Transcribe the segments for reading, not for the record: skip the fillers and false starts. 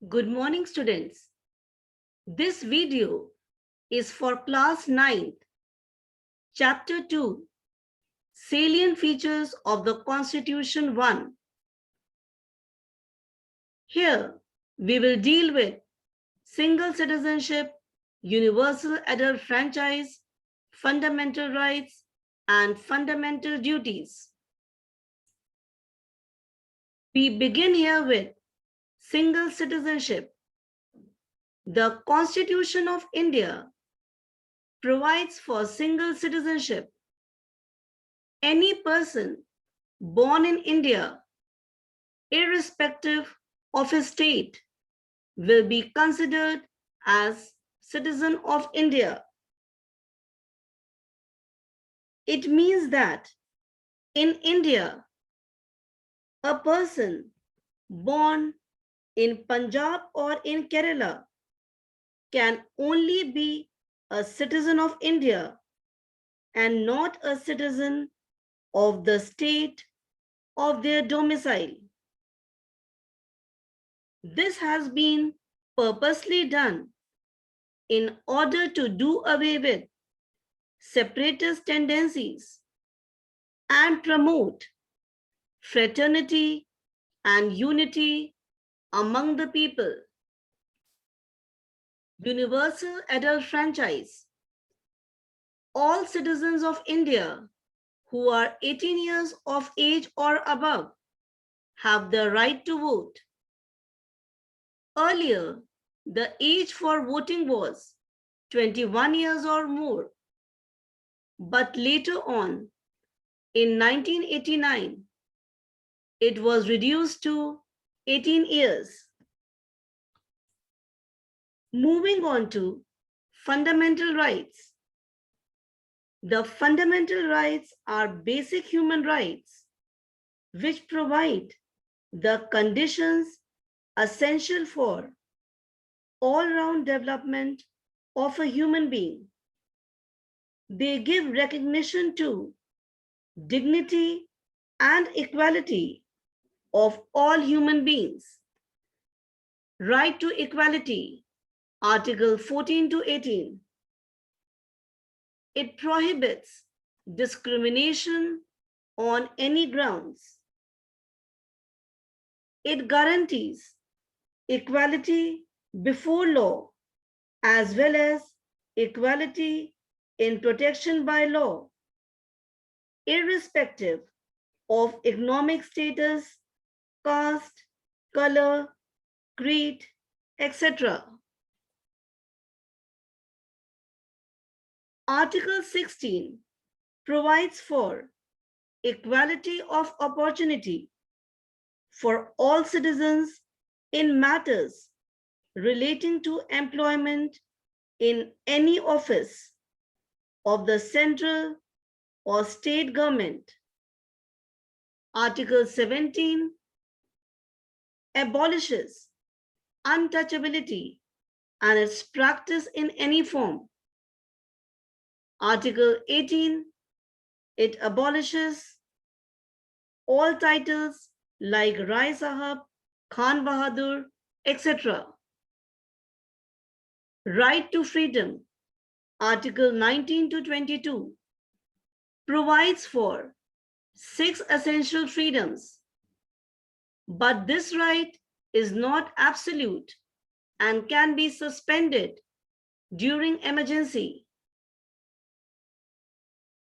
Good morning, students. This video is for class 9th, chapter 2, Salient Features of the Constitution 1. Here, we will deal with single citizenship, universal adult franchise, fundamental rights, and fundamental duties. We begin here with single citizenship. The Constitution of India provides for single citizenship. Any person born in India, irrespective of his state, will be considered as citizen of India. It means that in India, a person born in Punjab or in Kerala can only be a citizen of India and not a citizen of the state of their domicile. This has been purposely done in order to do away with separatist tendencies and promote fraternity and unity among the people. Universal adult franchise. All citizens of India who are 18 years of age or above have the right to vote. Earlier, the age for voting was 21 years or more, but later on, in 1989, it was reduced to 18 years. Moving on to fundamental rights. The fundamental rights are basic human rights which provide the conditions essential for all-round development of a human being. They give recognition to dignity and equality of all human beings. Right to equality, Article 14 to 18. It prohibits discrimination on any grounds. It guarantees equality before law as well as equality in protection by law, irrespective of economic status, caste, color, creed, etc. Article 16 provides for equality of opportunity for all citizens in matters relating to employment in any office of the central or state government. Article 17 abolishes untouchability and its practice in any form. Article 18, it abolishes all titles like Rai Sahab, Khan Bahadur, etc. Right to freedom, Article 19 to 22, provides for 6 essential freedoms. But this right is not absolute and can be suspended during emergency.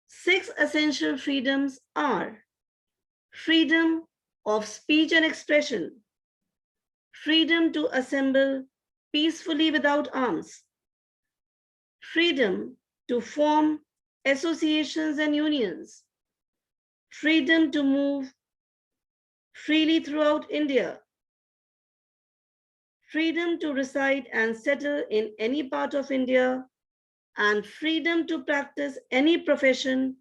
6 essential freedoms are freedom of speech and expression, freedom to assemble peacefully without arms, freedom to form associations and unions, freedom to move freely throughout India, freedom to reside and settle in any part of India, and freedom to practice any profession,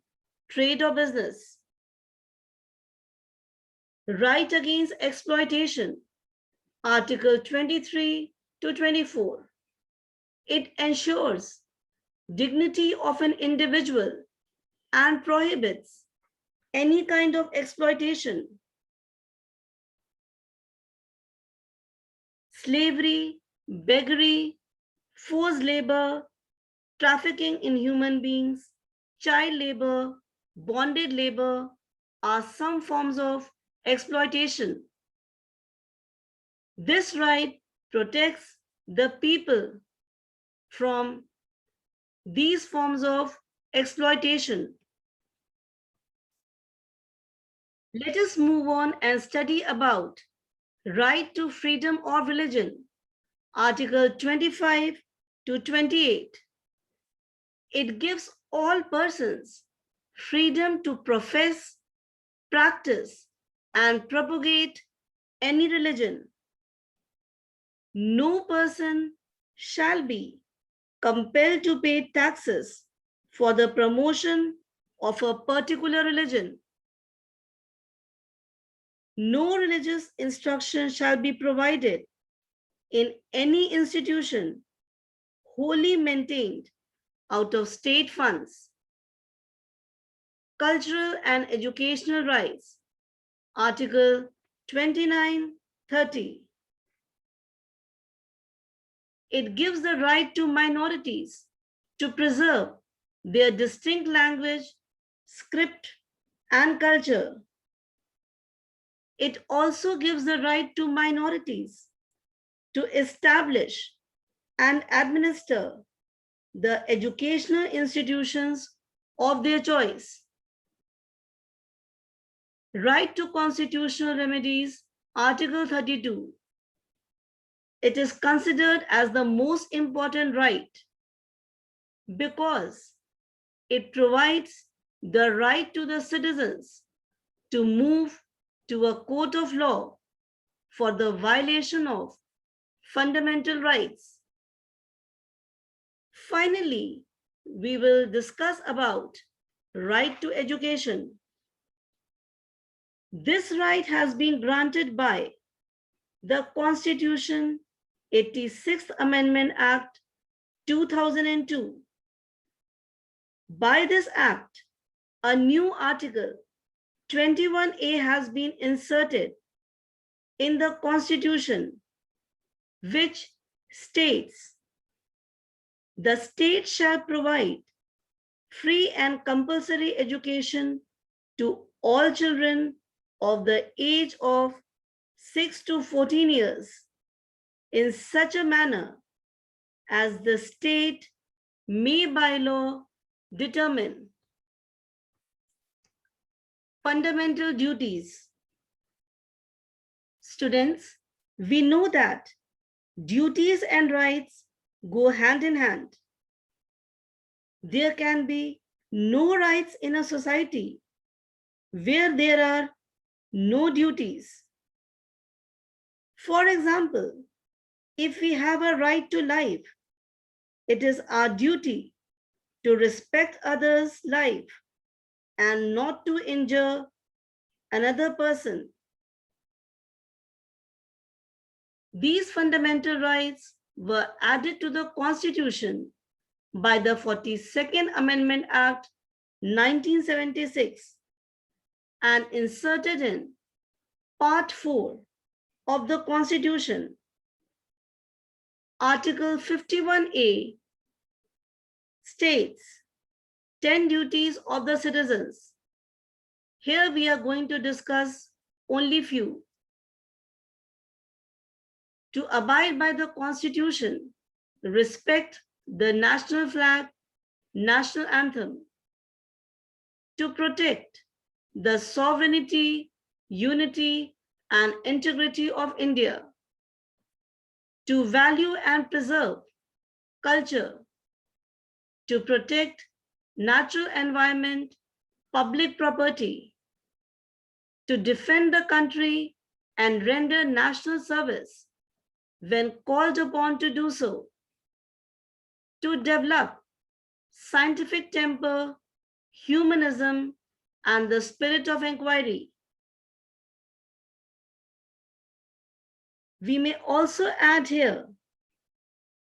trade, or business. Right against exploitation, Article 23 to 24. It ensures dignity of an individual and prohibits any kind of exploitation. slavery, beggary, forced labor, trafficking in human beings, child labor, bonded labor are some forms of exploitation. This right protects the people from these forms of exploitation. Let us move on and study about right to freedom of religion, Article 25 to 28. It gives all persons freedom to profess, practice, and propagate any religion. No person shall be compelled to pay taxes for the promotion of a particular religion. No religious instruction shall be provided in any institution wholly maintained out of state funds. Cultural and educational rights, Article 29-30. It gives the right to minorities to preserve their distinct language, script, and culture. It also gives the right to minorities to establish and administer the educational institutions of their choice. Right to constitutional remedies, Article 32. It is considered as the most important right because it provides the right to the citizens to move to a court of law for the violation of fundamental rights. Finally, we will discuss about right to education. This right has been granted by the Constitution 86th Amendment Act 2002. By this act, a new article 21A has been inserted in the Constitution, which states, the state shall provide free and compulsory education to all children of the age of 6 to 14 years in such a manner as the state may by law determine. Fundamental duties. Students, we know that duties and rights go hand in hand. There can be no rights in a society where there are no duties. For example, if we have a right to life, it is our duty to respect others' life and not to injure another person. These fundamental rights were added to the Constitution by the 42nd Amendment Act 1976 and inserted in Part 4 of the Constitution. Article 51A states 10 duties of the citizens. Here we are going to discuss only few. To abide by the Constitution, respect the national flag, national anthem, to protect the sovereignty, unity, and integrity of India, to value and preserve culture, to protect natural environment, public property, to defend the country and render national service when called upon to do so, to develop scientific temper, humanism, and the spirit of inquiry. We may also add here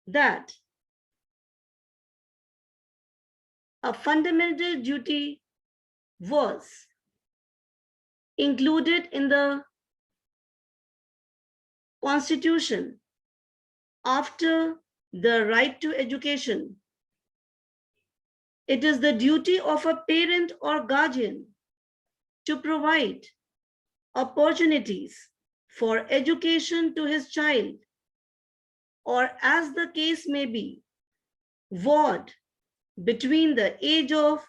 that a fundamental duty was included in the Constitution after the right to education. It is the duty of a parent or guardian to provide opportunities for education to his child, or as the case may be, ward between the age of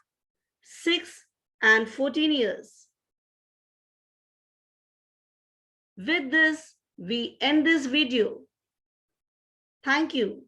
6 and 14 years. With this, we end this video. Thank you.